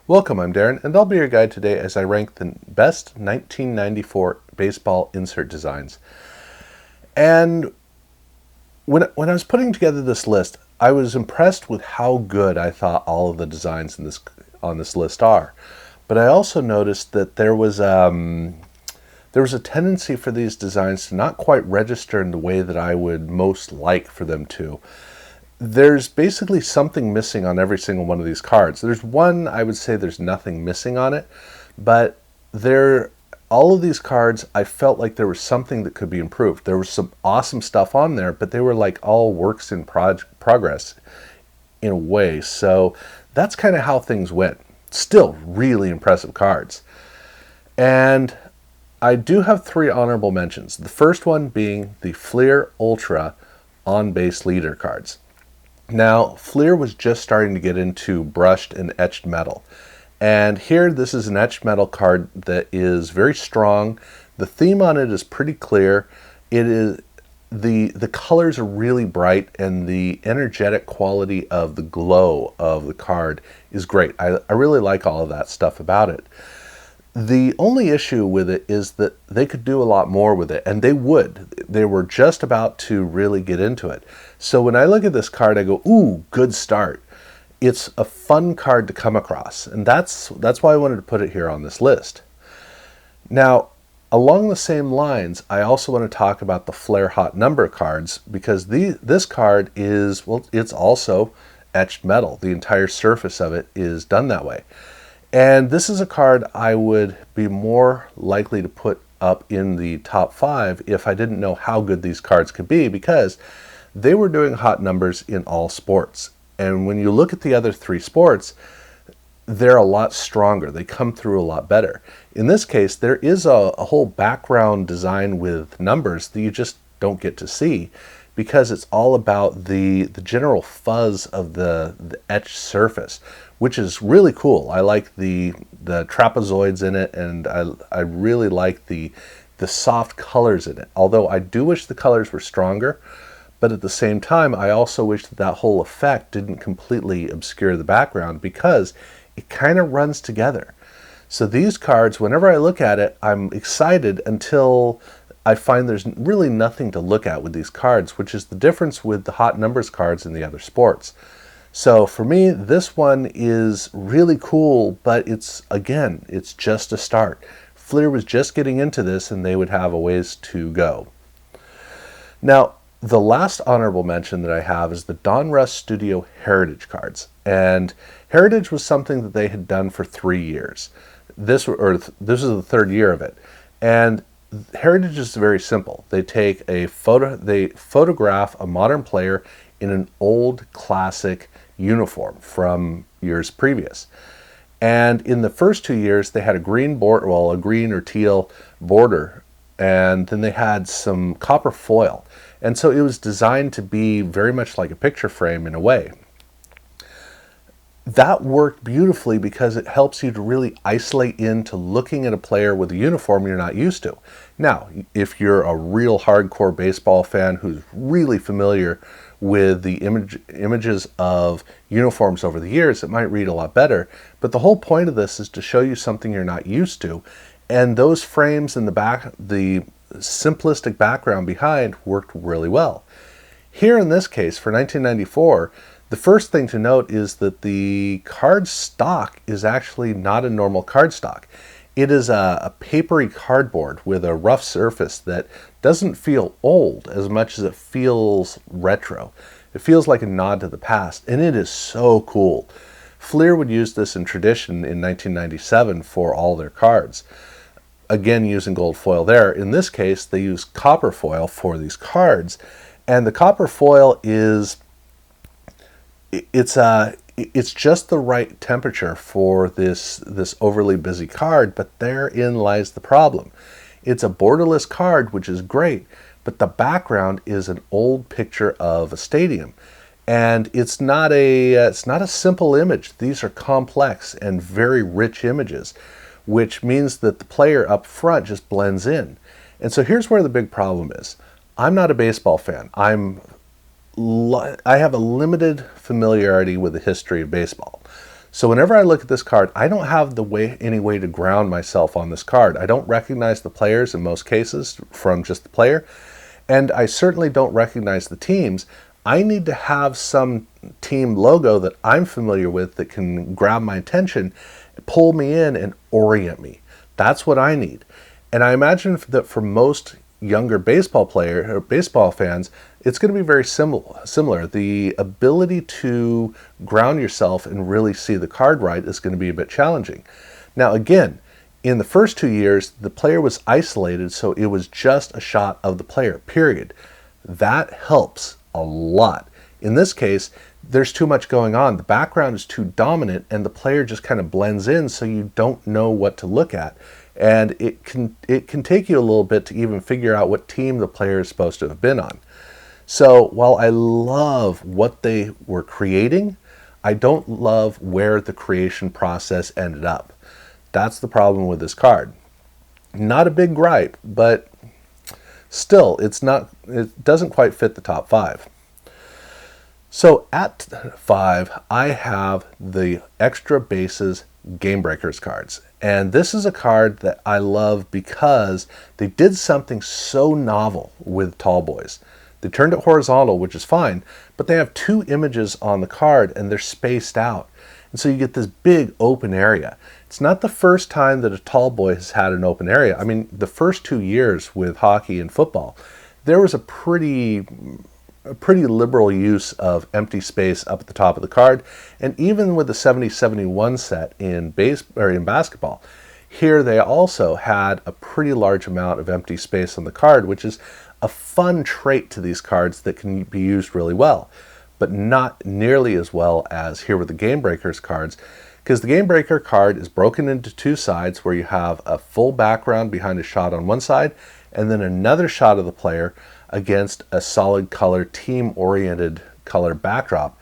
Welcome, I'm Darren, and I'll be your guide today as I rank the best 1994 baseball insert designs. And when I was putting together this list, I was impressed with how good I thought all of the designs on this list are. But I also noticed that there was a tendency for these designs to not quite register in the way that I would most like for them to. There's basically something missing on every single one of these cards. There's one, I would say there's nothing missing on it, but all of these cards, I felt like there was something that could be improved. There was some awesome stuff on there, but they were like all works in progress in a way. So that's kind of how things went. Still really impressive cards. And I do have three honorable mentions. The first one being the Fleer Ultra on-base leader cards. Now, Fleer was just starting to get into brushed and etched metal. And here, this is an etched metal card that is very strong. The theme on it is pretty clear. It is the colors are really bright, and the energetic quality of the glow of the card is great. I really like all of that stuff about it. The only issue with it is that they could do a lot more with it, and they would. They were just about to really get into it. So when I look at this card, I go, ooh, good start. It's a fun card to come across, and that's why I wanted to put it here on this list. Now, along the same lines, I also want to talk about the Fleer Hot Number cards, because this card is, well, it's also etched metal. The entire surface of it is done that way. And this is a card I would be more likely to put up in the top 5 if I didn't know how good these cards could be, because they were doing hot numbers in all sports. And when you look at the other 3 sports, they're a lot stronger. They come through a lot better. In this case, there is a whole background design with numbers that you just don't get to see, because it's all about the general fuzz of the etched surface, which is really cool. I like the trapezoids in it, and I really like the soft colors in it. Although I do wish the colors were stronger, but at the same time, I also wish that whole effect didn't completely obscure the background, because it kind of runs together. So these cards, whenever I look at it, I'm excited until I find there's really nothing to look at with these cards, which is the difference with the hot numbers cards in the other sports. So for me, this one is really cool, but it's just a start. Fleer was just getting into this, and they would have a ways to go. Now, the last honorable mention that I have is the Donruss Studio Heritage cards. And Heritage was something that they had done for 3 years. This is the 3rd year of it. And Heritage is very simple. They take they photograph a modern player in an old classic uniform from years previous. And in the first 2 years, they had a green a green or teal border, and then they had some copper foil. And so it was designed to be very much like a picture frame in a way. That worked beautifully because it helps you to really isolate into looking at a player with a uniform you're not used to. Now, if you're a real hardcore baseball fan who's really familiar with the images of uniforms over the years, it might read a lot better. But the whole point of this is to show you something you're not used to. And those frames in the back, the simplistic background behind, worked really well. Here in this case, for 1994, the first thing to note is that the card stock is actually not a normal card stock. It is a papery cardboard with a rough surface that doesn't feel old as much as it feels retro. It feels like a nod to the past, and it is so cool. Fleer would use this in tradition in 1997 for all their cards. Again, using gold foil there. In this case, they use copper foil for these cards, and the copper foil it's just the right temperature for this overly busy card, but therein lies the problem. It's a borderless card, which is great, but the background is an old picture of a stadium, and it's not a simple image. These are complex and very rich images, which means that the player up front just blends in. And so here's where the big problem is. I'm not a baseball fan. I have a limited familiarity with the history of baseball. So whenever I look at this card, I don't have any way to ground myself on this card. I don't recognize the players in most cases from just the player, and I certainly don't recognize the teams. I need to have some team logo that I'm familiar with that can grab my attention, pull me in, and orient me. That's what I need. And I imagine that for most younger baseball fans, it's going to be very similar. The ability to ground yourself and really see the card right is going to be a bit challenging. Now, again, in the first 2 years, the player was isolated, so it was just a shot of the player, period. That helps a lot. In this case, there's too much going on. The background is too dominant, and the player just kind of blends in, so you don't know what to look at. And it can take you a little bit to even figure out what team the player is supposed to have been on. So while I love what they were creating, I don't love where the creation process ended up. That's the problem with this card. Not a big gripe, but still, it doesn't quite fit the top 5. So at 5, I have the Extra Bases Game Breakers cards. And this is a card that I love because they did something so novel with Tall Boys. They turned it horizontal, which is fine, but they have 2 images on the card and they're spaced out. And so you get this big open area. It's not the first time that a Tall Boy has had an open area. I mean, the first 2 years with hockey and football, there was a pretty liberal use of empty space up at the top of the card. And even with the 70-71 set in basketball, here they also had a pretty large amount of empty space on the card, which is a fun trait to these cards that can be used really well, but not nearly as well as here with the Game Breakers cards, because the Game Breaker card is broken into 2 sides where you have a full background behind a shot on one side and then another shot of the player against a solid color, team-oriented color backdrop.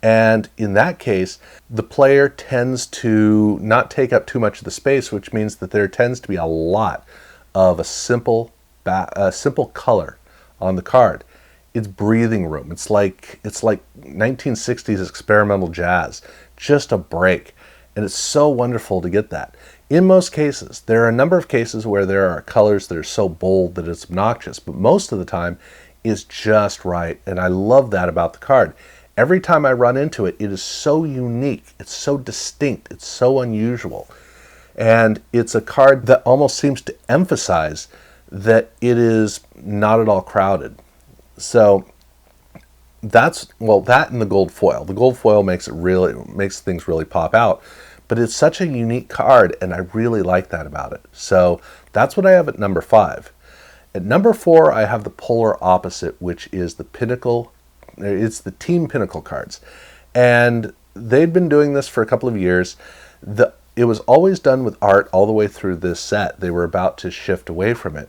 And in that case, the player tends to not take up too much of the space, which means that there tends to be a lot of a simple color on the card. It's breathing room. It's like 1960s experimental jazz, just a break. And it's so wonderful to get that. In most cases, there are a number of cases where there are colors that are so bold that it's obnoxious, but most of the time is just right. And I love that about the card. Every time I run into it, it is so unique. It's so distinct. It's so unusual. And it's a card that almost seems to emphasize that it is not at all crowded. So that and the gold foil. The gold foil makes things really pop out. But it's such a unique card, and I really like that about it. So that's what I have at number 5. At number 4, I have the polar opposite, which is the Pinnacle. It's the Team Pinnacle cards. And they'd been doing this for a couple of years. It was always done with art all the way through this set. They were about to shift away from it.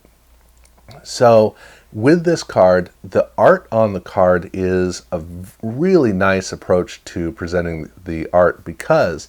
So with this card, the art on the card is a really nice approach to presenting the art because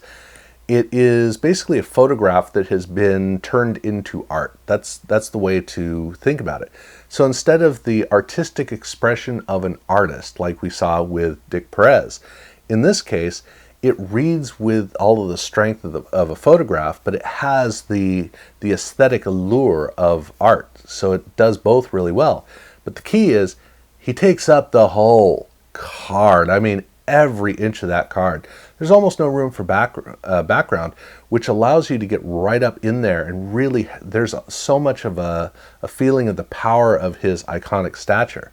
it is basically a photograph that has been turned into art. That's the way to think about it. So instead of the artistic expression of an artist like we saw with Dick Perez, in this case, it reads with all of the strength of a photograph, but it has the aesthetic allure of art. So it does both really well. But the key is he takes up the whole card. I mean, every inch of that card. There's almost no room for background, which allows you to get right up in there and really, there's so much of a feeling of the power of his iconic stature.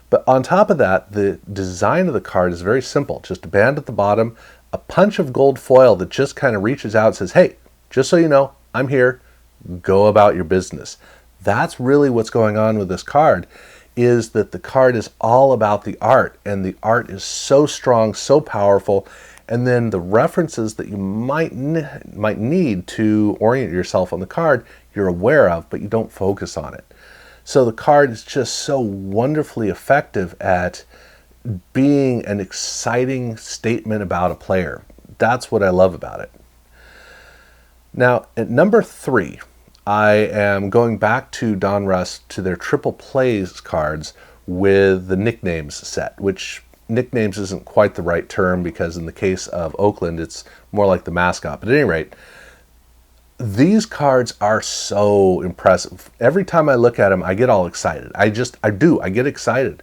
But on top of that, the design of the card is very simple. Just a band at the bottom, a punch of gold foil that just kind of reaches out and says, hey, just so you know, I'm here, go about your business. That's really what's going on with this card, is that the card is all about the art, and the art is so strong, so powerful, and then the references that you might need to orient yourself on the card, you're aware of, but you don't focus on it. So the card is just so wonderfully effective at being an exciting statement about a player. That's what I love about it. Now, at number 3, I am going back to Donruss to their Triple Plays cards with the nicknames set, which nicknames isn't quite the right term, because in the case of Oakland, it's more like the mascot. But at any rate, these cards are so impressive. Every time I look at them, I get all excited. I get excited.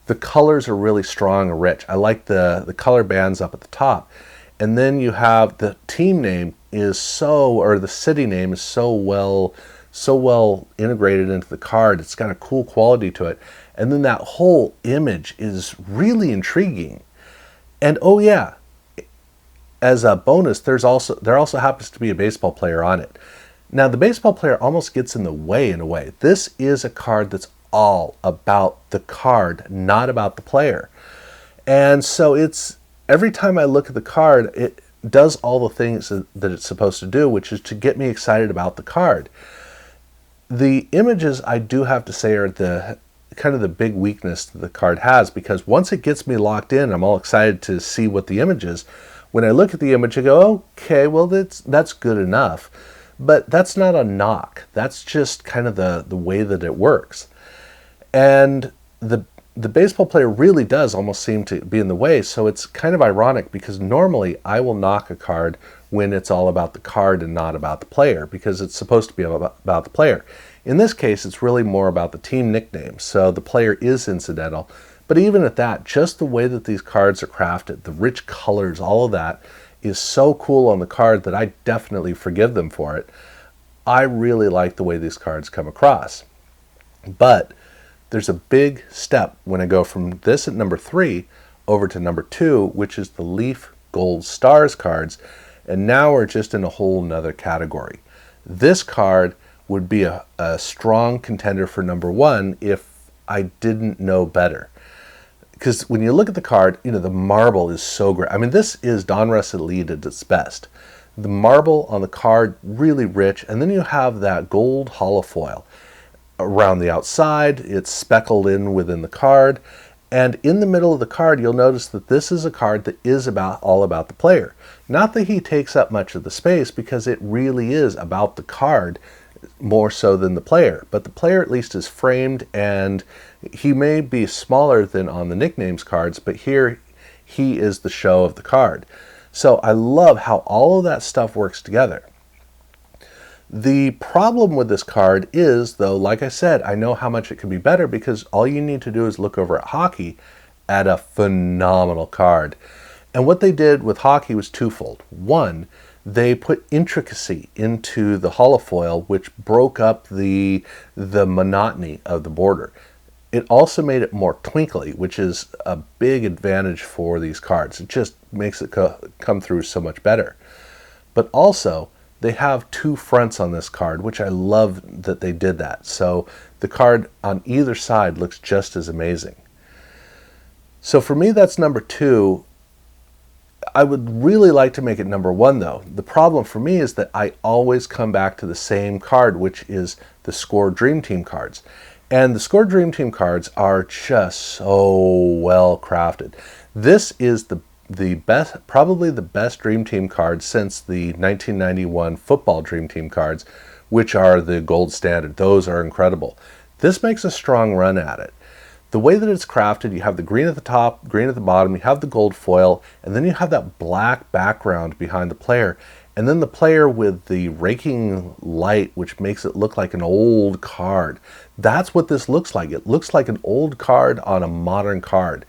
The colors are really strong and rich. I like the color bands up at the top. And then you have the team name or the city name is so well integrated into the card. It's got a cool quality to it. And then that whole image is really intriguing. And oh yeah, as a bonus, there also happens to be a baseball player on it. Now, the baseball player almost gets in the way in a way. This is a card that's all about the card, not about the player. And so every time I look at the card, it does all the things that it's supposed to do, which is to get me excited about the card. The images, I do have to say, are the kind of the big weakness that the card has, because once it gets me locked in, I'm all excited to see what the image is. When I look at the image, I go, okay, well, that's good enough. But that's not a knock. That's just kind of the way that it works. And the baseball player really does almost seem to be in the way, so it's kind of ironic, because normally I will knock a card when it's all about the card and not about the player, because it's supposed to be about the player. In this case, it's really more about the team nickname, so the player is incidental. But even at that, just the way that these cards are crafted, the rich colors, all of that is so cool on the card that I definitely forgive them for it. I really like the way these cards come across. But there's a big step when I go from this at number 3 over to number 2, which is the Leaf Gold Stars cards. And now we're just in a whole nother category. This card would be a strong contender for number 1 if I didn't know better. Because when you look at the card, the marble is so great. I mean, this is Donruss Elite at its best. The marble on the card, really rich. And then you have that gold holofoil around the outside. It's speckled in within the card. And in the middle of the card, you'll notice that this is a card that is all about the player. Not that he takes up much of the space, because it really is about the card more so than the player. But the player at least is framed, and he may be smaller than on the nicknames cards, but here he is the show of the card. So I love how all of that stuff works together. The problem with this card is, though, like I said, I know how much it could be better, because all you need to do is look over at Hockey at a phenomenal card. And what they did with Hockey was twofold. One, they put intricacy into the holofoil, which broke up the monotony of the border. It also made it more twinkly, which is a big advantage for these cards. It just makes it come through so much better. But also, they have 2 fronts on this card, which I love that they did that. So the card on either side looks just as amazing. So for me, that's number 2. I would really like to make it number 1, though. The problem for me is that I always come back to the same card, which is the Score Dream Team cards. And the Score Dream Team cards are just so well crafted. This is the best, probably the best Dream Team card since the 1991 football Dream Team cards, which are the gold standard. Those are incredible. This makes a strong run at it. The way that it's crafted, you have the green at the top, green at the bottom, you have the gold foil, and then you have that black background behind the player. And then the player with the raking light, which makes it look like an old card. That's what this looks like. It looks like an old card on a modern card.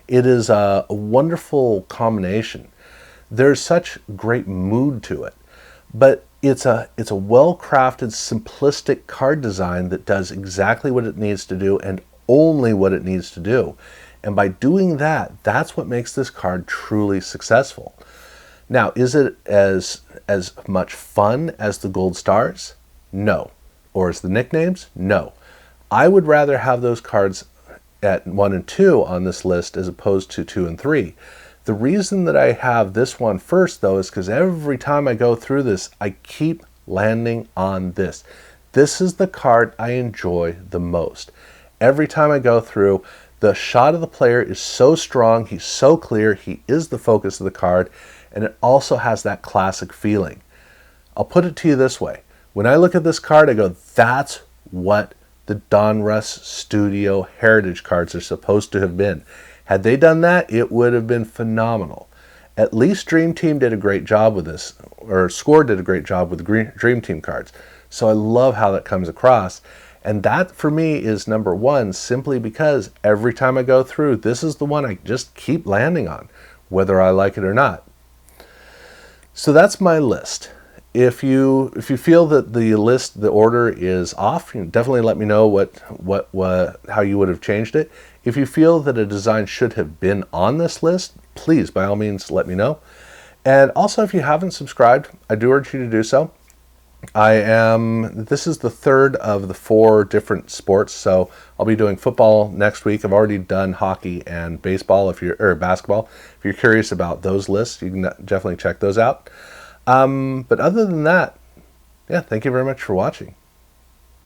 It is a wonderful combination. There's such great mood to it. But it's a well-crafted, simplistic card design that does exactly what it needs to do and only what it needs to do. And by doing that, that's what makes this card truly successful. Now, is it as much fun as the Gold Stars? No. Or as the nicknames? No. I would rather have those cards at 1 and 2 on this list as opposed to 2 and 3. The reason that I have this one first, though, is because every time I go through this, I keep landing on this. This is the card I enjoy the most. Every time I go through, the shot of the player is so strong, he's so clear, he is the focus of the card, and it also has that classic feeling. I'll put it to you this way. When I look at this card, I go, that's what the Donruss Studio Heritage cards are supposed to have been. Had they done that, it would have been phenomenal. At least Dream Team did a great job with this, or Score did a great job with the Dream Team cards. So I love how that comes across. And that for me is number one, simply because every time I go through, this is the one I just keep landing on, whether I like it or not. So that's my list. If you feel that the order is off, definitely let me know how you would have changed it. If you feel that a design should have been on this list, please by all means let me know. And also, if you haven't subscribed, I do urge you to do so. This is the third of the 4 different sports, so I'll be doing football next week. I've already done hockey and baseball, or basketball. If you're curious about those lists, you can definitely check those out. But other than that, yeah, thank you very much for watching.